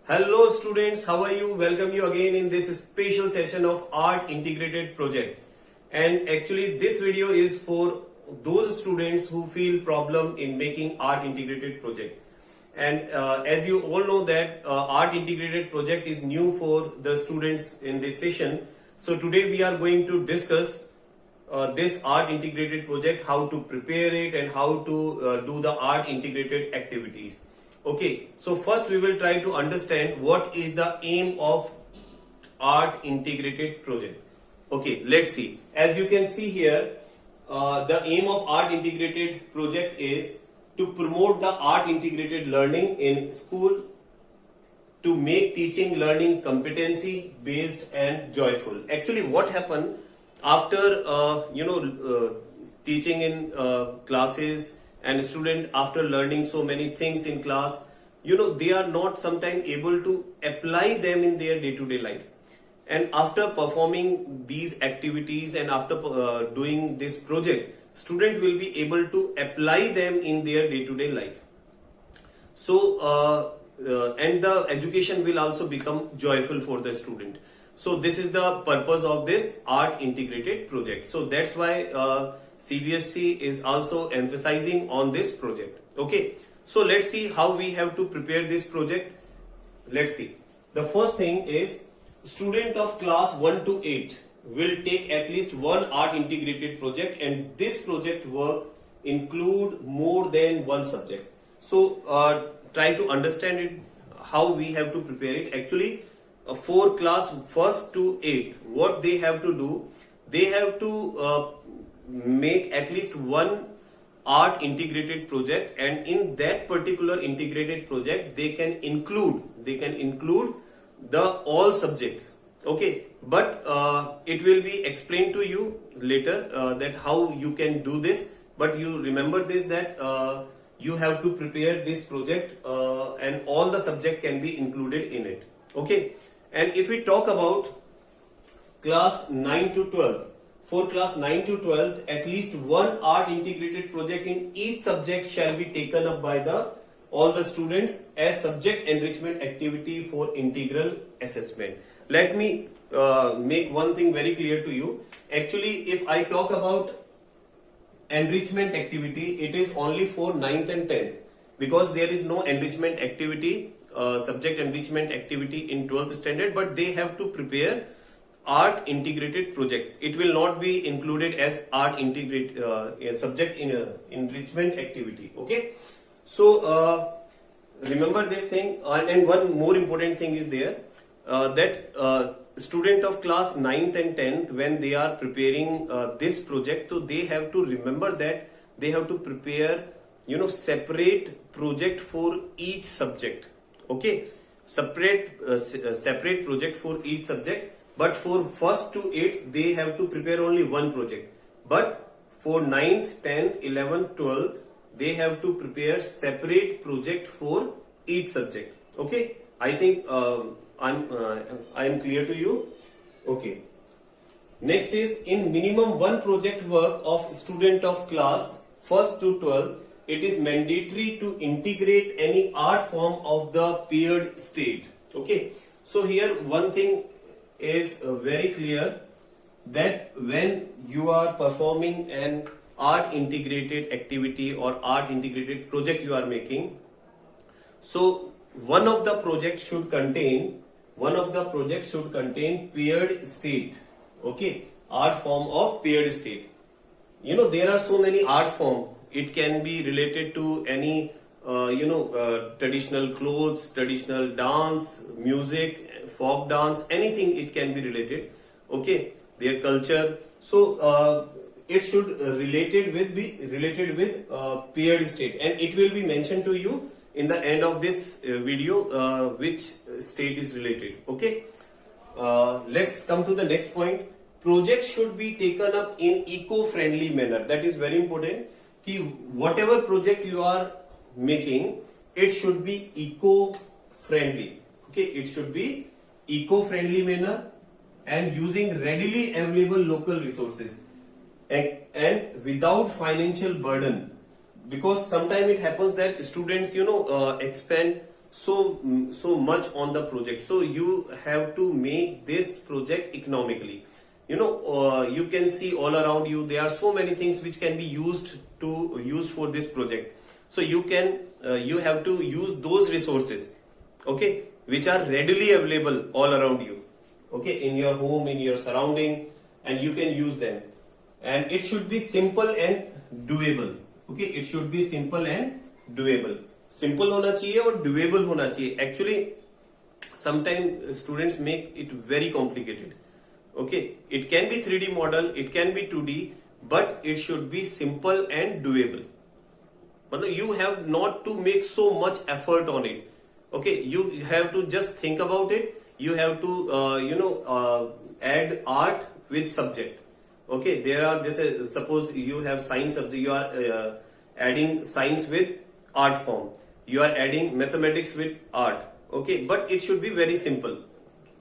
Hello students, how are you? Welcome you again in this special session of Art Integrated Project. And actually this video is for those students who feel problem in making Art Integrated Project. And as you all know that Art Integrated Project is new for the students in this session. So today we are going to discuss this Art Integrated Project, how to prepare it and how to do the Art Integrated activities. Okay, so first we will try to understand what is the aim of Art Integrated Project. Okay, let's see. As you can see here, the aim of Art Integrated Project is to promote the art integrated learning in school, to make teaching learning competency based and joyful. Actually, what happened after teaching in classes, and student after learning so many things in class, they are not sometimes able to apply them in their day-to-day life. And after performing these activities and after doing this project, student will be able to apply them in their day-to-day life. So and the education will also become joyful for the student. So this is the purpose of this Art Integrated Project. So that's why CBSE is also emphasizing on this project. Okay, so let's see how we have to prepare this project. Let's see. The first thing is student of class 1 to 8 will take at least one art integrated project, and this project work include more than one subject. So try to understand it, how we have to prepare it. Actually, for class 1st to 8, what they have to do, they have to make at least one art integrated project, and in that particular integrated project they can include the all subjects. Okay, but it will be explained to you later that how you can do this, but you remember this that you have to prepare this project and all the subject can be included in it. Okay, and if we talk about class 9 to 12, for class 9 to 12, at least one art integrated project in each subject shall be taken up by all the students as subject enrichment activity for integral assessment. Let me make one thing very clear to you. Actually, if I talk about enrichment activity, it is only for 9th and 10th, because there is no enrichment activity, subject enrichment activity in 12th standard, but they have to prepare art integrated project. It will not be included as art integrate subject in enrichment activity. Okay, so remember this thing, and one more important thing is there that student of class 9th and 10th, when they are preparing this project, so they have to remember that they have to prepare separate project for each subject. Okay, separate project for each subject. But for 1st to 8th, they have to prepare only one project. But for 9th, 10th, 11th, 12th, they have to prepare separate project for each subject. Okay, I think I am clear to you. Okay. Next is, in minimum one project work of student of class 1st to 12th, it is mandatory to integrate any art form of the paired state. Okay. So here one thing is very clear, that when you are performing an art integrated activity or art integrated project you are making, so one of the projects should contain paired state. Okay, art form of paired state. There are so many art form. It can be related to any traditional clothes, traditional dance, music, folk dance, anything it can be related. Okay, their culture. So it should be related with paired state, and it will be mentioned to you in the end of this video which state is related. Okay, let's come to the next point. Project should be taken up in eco-friendly manner. That is very important. Ki whatever project you are making, it should be eco-friendly. Okay, it should be eco-friendly manner and using readily available local resources and without financial burden, because sometimes it happens that students expend so much on the project. So you have to make this project economically. You can see all around you there are so many things which can be used for this project. So you have to use those resources, okay, which are readily available all around you, okay, in your home, in your surrounding, and you can use them. And it should be simple and doable. Okay, it should be simple and doable. Simple होना चाहिए और doable होना चाहिए. Actually, sometimes students make it very complicated. Okay, it can be 3D model, it can be 2D, but it should be simple and doable. मतलब you have not to make so much effort on it. Okay, you have to just think about it. You have to add art with subject. Okay, there are just suppose you have science subject, you are adding science with art form. You are adding mathematics with art. Okay, but it should be very simple.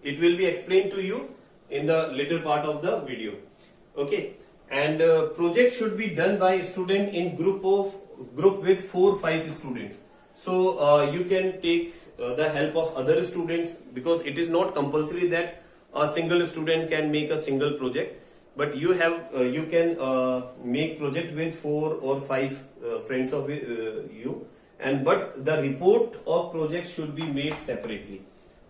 It will be explained to you in the later part of the video. Okay, and project should be done by student in group with 4-5 students. So you can take the help of other students, because it is not compulsory that a single student can make a single project, but you can make project with 4 or 5 friends of you, but the report of project should be made separately.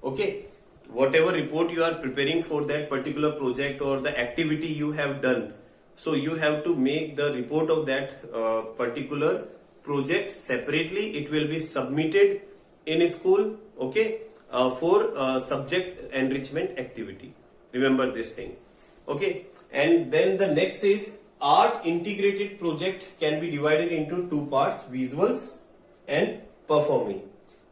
Okay, whatever report you are preparing for that particular project or the activity you have done, so you have to make the report of that particular project separately. It will be submitted in a school, okay, for subject enrichment activity. Remember this thing. Okay, and then the next is art integrated project can be divided into 2 parts: visuals and performing.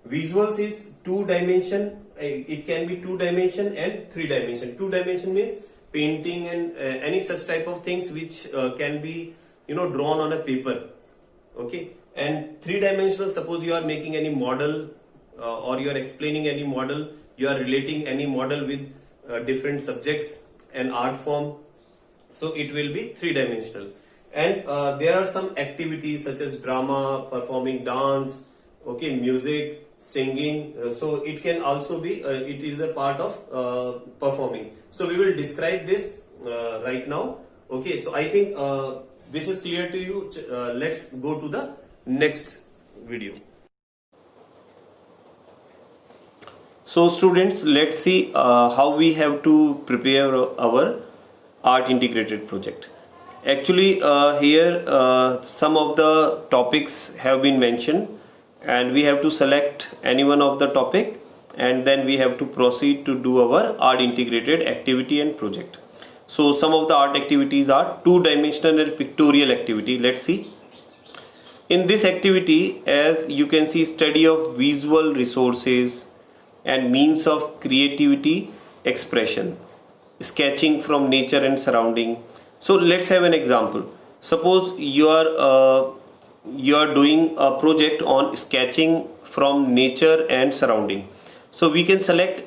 Visuals is 2 dimension. It can be 2 dimension and 3 dimension. 2 dimension means painting and any such type of things which can be drawn on a paper. Okay, and 3 dimensional, suppose you are making any model or you are explaining any model, you are relating any model with different subjects and art form, so it will be 3 dimensional. And there are some activities such as drama, performing dance, okay, music, singing, so it can also be it is a part of performing. So we will describe this right now. Okay, so I think this is clear to you. Let's go to the next video. So students, let's see how we have to prepare our art integrated project. Actually here some of the topics have been mentioned, and we have to select any one of the topic, and then we have to proceed to do our art integrated activity and project. So some of the art activities are 2-dimensional and pictorial activity. Let's see. In this activity, as you can see, study of visual resources and means of creativity expression, sketching from nature and surrounding. So let's have an example. Suppose you are doing a project on sketching from nature and surrounding. So we can select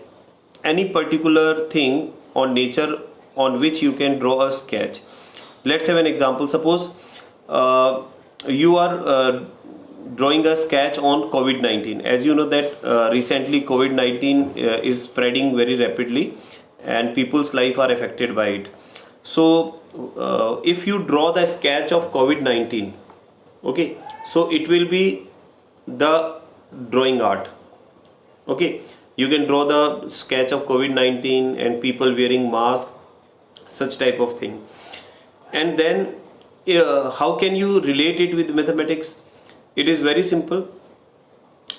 any particular thing on nature on which you can draw a sketch. Let's have an example. Suppose you are drawing a sketch on COVID-19. As you know that recently COVID-19 is spreading very rapidly and people's life are affected by it. So if you draw the sketch of COVID-19, okay, so it will be the drawing art. Okay, you can draw the sketch of COVID-19 and people wearing masks, such type of thing. And then how can you relate it with mathematics? It is very simple.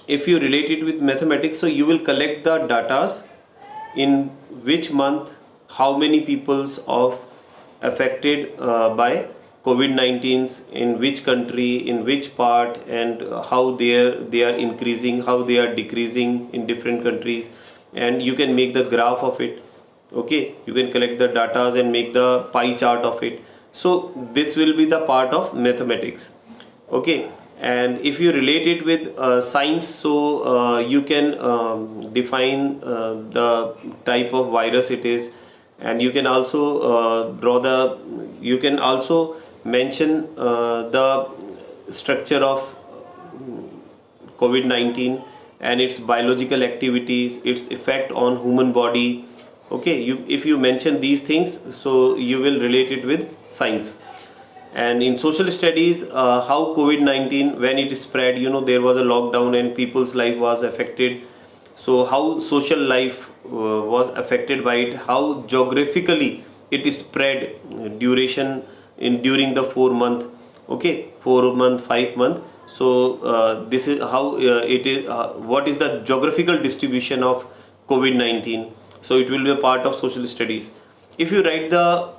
If you relate it with mathematics, so you will collect the datas in which month, how many peoples of affected by COVID-19, in which country, in which part, and how they are increasing, how they are decreasing in different countries, and you can make the graph of it. Okay, you can collect the data and make the pie chart of it. So this will be the part of mathematics. Okay, and if you relate it with science, so you can define the type of virus it is, and you can also you can also mention the structure of COVID-19, and its biological activities, its effect on human body. Okay, if you mention these things, so you will relate it with science. And in social studies, how COVID-19, when it spread, there was a lockdown and people's life was affected. So how social life was affected by it, how geographically it spread, duration in during the 4 month, okay, 4 month, 5 month. So this is how it is, what is the geographical distribution of COVID-19. So it will be a part of social studies. If you write the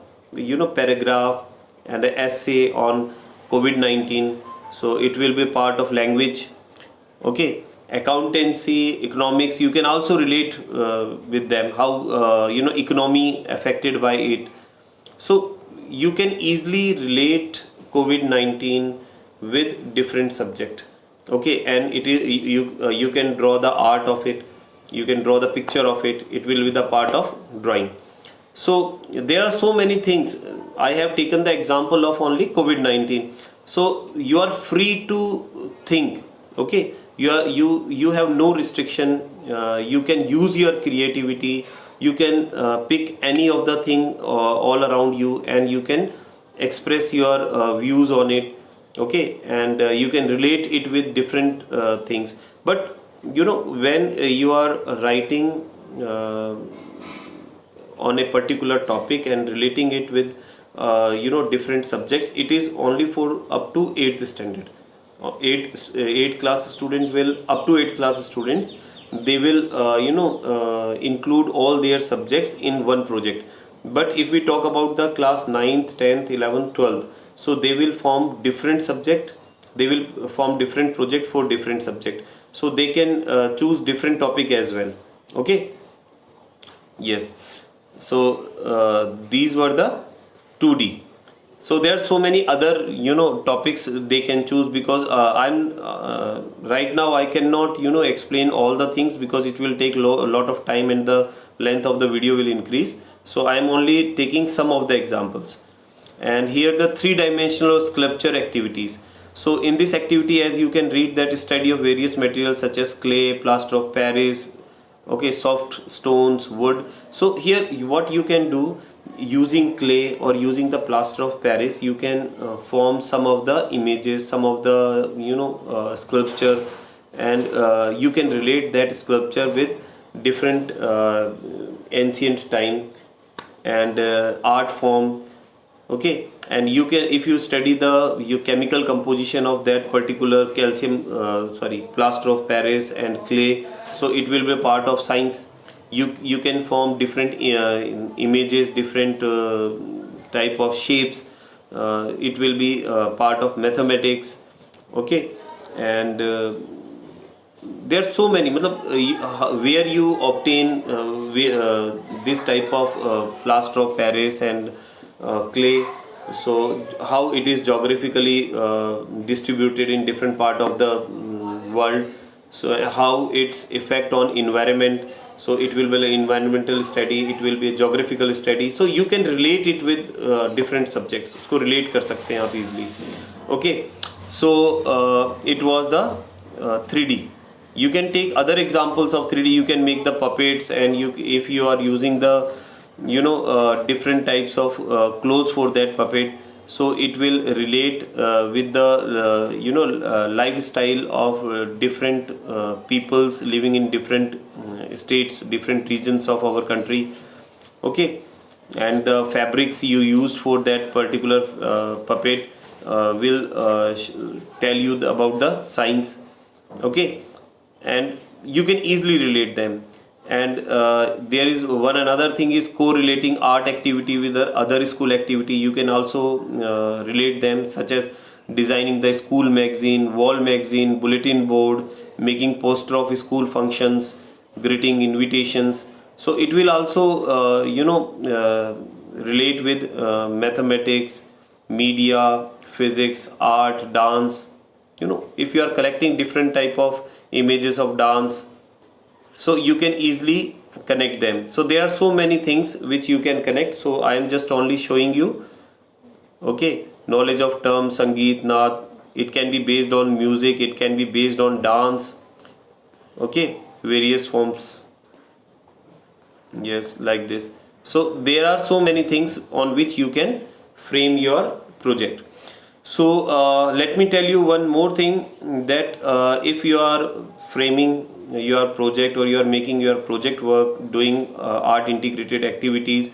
paragraph and an essay on COVID-19, so it will be part of language. Okay, accountancy, economics, you can also relate with them, how economy affected by it. So you can easily relate COVID-19 with different subject. Okay, and it is you can draw the art of it, you can draw the picture of it, it will be the part of drawing. So there are so many things. I have taken the example of only COVID-19. So you are free to think. Okay, you have no restriction. You can use your creativity. You can pick any of the thing all around you, and you can express your views on it. Okay, and you can relate it with different things. But when you are writing on a particular topic and relating it with different subjects, it is only for up to 8th standard. 8th class student will, up to 8th class students, they will include all their subjects in one project. But if we talk about the class 9th, 10th, 11th, 12th, so they will form different subject, they will form different project for different subject, so they can choose different topic as well. Okay, yes. So these were the 2D. So there are so many other topics they can choose, because I'm right now I cannot explain all the things, because it will take a lot of time and the length of the video will increase. So I am only taking some of the examples. And here the 3-dimensional sculpture activities. So in this activity, as you can read, that study of various materials such as clay, plaster of Paris, okay, soft stones, wood. So here what you can do, using clay or using the plaster of Paris, you can form some of the images, some of the sculpture, and you can relate that sculpture with different ancient time and art form. Okay, and you can, if you study the chemical composition of that particular calcium plaster of Paris and clay, so it will be a part of science. You can form different images, different type of shapes. It will be part of mathematics. Okay, and there are so many where you obtain this type of plaster of Paris and clay. So how it is geographically distributed in different part of the world. So how its effect on environment. So it will be an environmental study, it will be a geographical study. So you can relate it with different subjects. उसको relate कर सकते हैं आप easily. Okay, so it was the 3D. You can take other examples of 3D. You can make the puppets, and if you are using the different types of clothes for that puppet, so it will relate with the lifestyle of different peoples living in different states, different regions of our country. Okay, and the fabrics you used for that particular puppet will tell you about the science. Okay, and you can easily relate them. And there is one another thing is correlating art activity with the other school activity. You can also relate them, such as designing the school magazine, wall magazine, bulletin board, making poster of school functions, greeting invitations. So it will also relate with mathematics, media, physics, art, dance. If you are collecting different type of images of dance, so you can easily connect them. So there are so many things which you can connect. So I am just only showing you. Okay, knowledge of terms, Sangeet, Naat. It can be based on music, it can be based on dance. Okay, various forms, yes, like this. So there are so many things on which you can frame your project. So let me tell you one more thing, that if you are framing your project or you are making your project work, doing art integrated activities,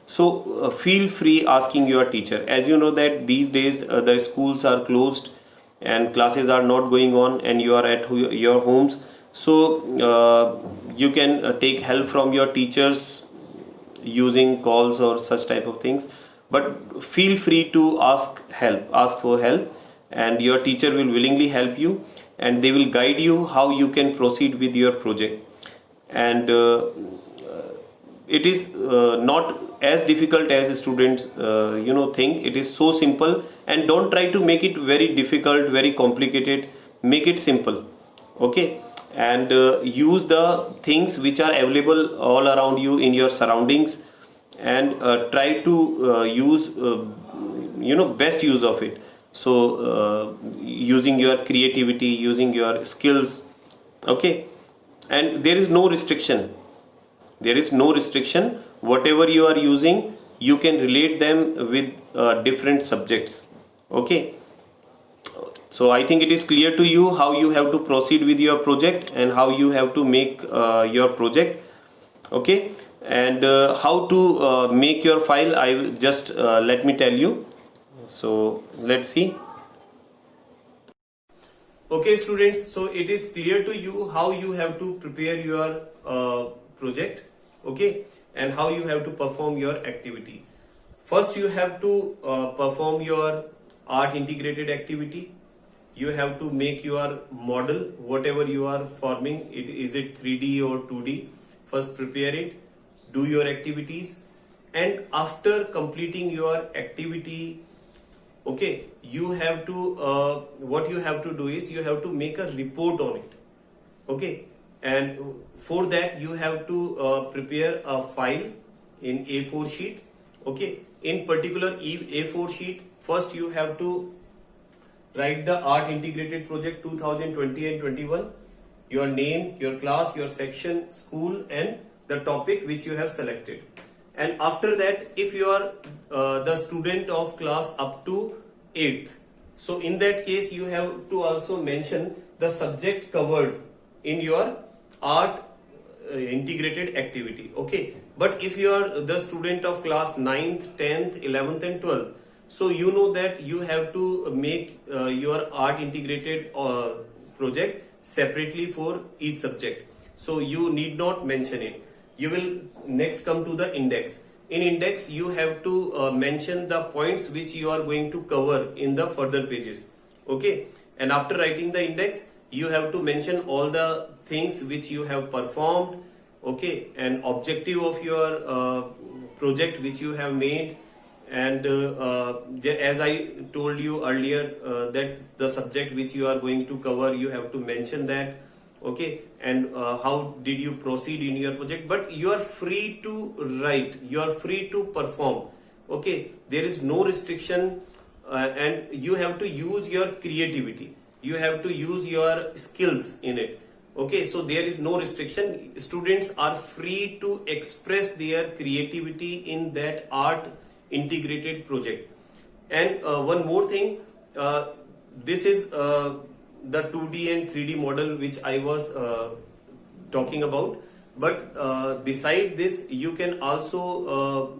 so feel free asking your teacher. As you know that these days the schools are closed and classes are not going on, and you are at your homes. So you can take help from your teachers using calls or such type of things, but feel free to ask for help, and your teacher will willingly help you, and they will guide you how you can proceed with your project. And it is not as difficult as students think. It is so simple, and don't try to make it very difficult, very complicated. Make it simple. Okay. And use the things which are available all around you in your surroundings, and try to use best use of it. So using your creativity, using your skills. Okay. And there is no restriction. Whatever you are using, you can relate them with different subjects. Okay. So I think it is clear to you how you have to proceed with your project and how you have to make your project. Okay. And how to make your file, I will just let me tell you. So let's see. Okay, students, so it is clear to you how you have to prepare your project. Okay. And how you have to perform your activity. First you have to perform your art integrated activity. You have to make your model, whatever you are forming. Is it 3D or 2D? First prepare it, do your activities, and after completing your activity, okay, you have to what you have to do is you have to make a report on it. Okay. And for that you have to prepare a file in A4 sheet. Okay. In particular A4 sheet, first you have to write the art integrated project 2020 and 21, your name, your class, your section, school, and the topic which you have selected. And after that, if you are the student of class up to 8th, so in that case you have to also mention the subject covered in your art integrated activity. Okay. But if you are the student of class 9th, 10th, 11th and 12th, so you know that you have to make your art integrated project separately for each subject. So you need not mention it. You will next come to the index. In index you have to mention the points which you are going to cover in the further pages. Okay. And after writing the index, you have to mention all the things which you have performed. Okay. And objective of your project which you have made. And as I told you earlier, that the subject which you are going to cover, you have to mention that. Okay. And how did you proceed in your project? But you are free to write, you are free to perform. Okay. There is no restriction, and you have to use your creativity, you have to use your skills in it. Okay. So there is no restriction. Students are free to express their creativity in that art integrated project. And one more thing, this is the 2D and 3D model which I was talking about. But beside this, you can also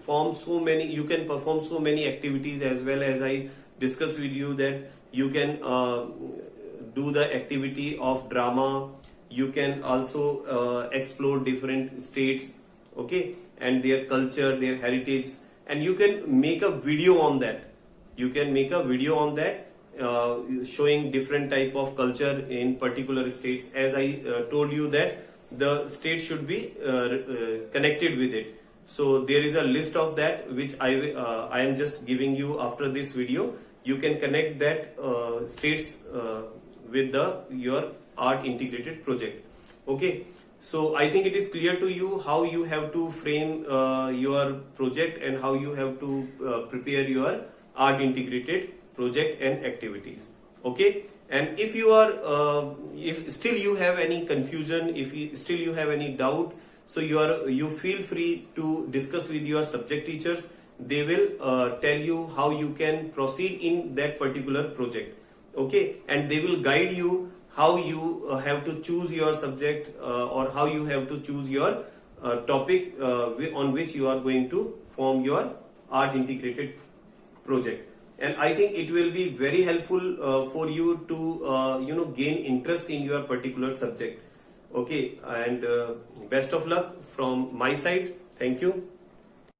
form so many, you can perform so many activities, as well as I discussed with you that you can do the activity of drama. You can also explore different states, okay, and their culture, their heritage, and you can make a video on that. You can make a video on that, showing different type of culture in particular states. As I told you that the state should be connected with it. So there is a list of that which I am just giving you after this video. You can connect that states with your art integrated project. Okay. So I think it is clear to you how you have to frame your project and how you have to prepare your art integrated project and activities. Okay, and if you are if still you have any confusion, if you, still you have any doubt, so you feel free to discuss with your subject teachers. They will tell you how you can proceed in that particular project. Okay, and they will guide you how you have to choose your subject or how you have to choose your topic on which you are going to form your art integrated project. And I think it will be very helpful for you to gain interest in your particular subject. Okay, and best of luck from my side. Thank you.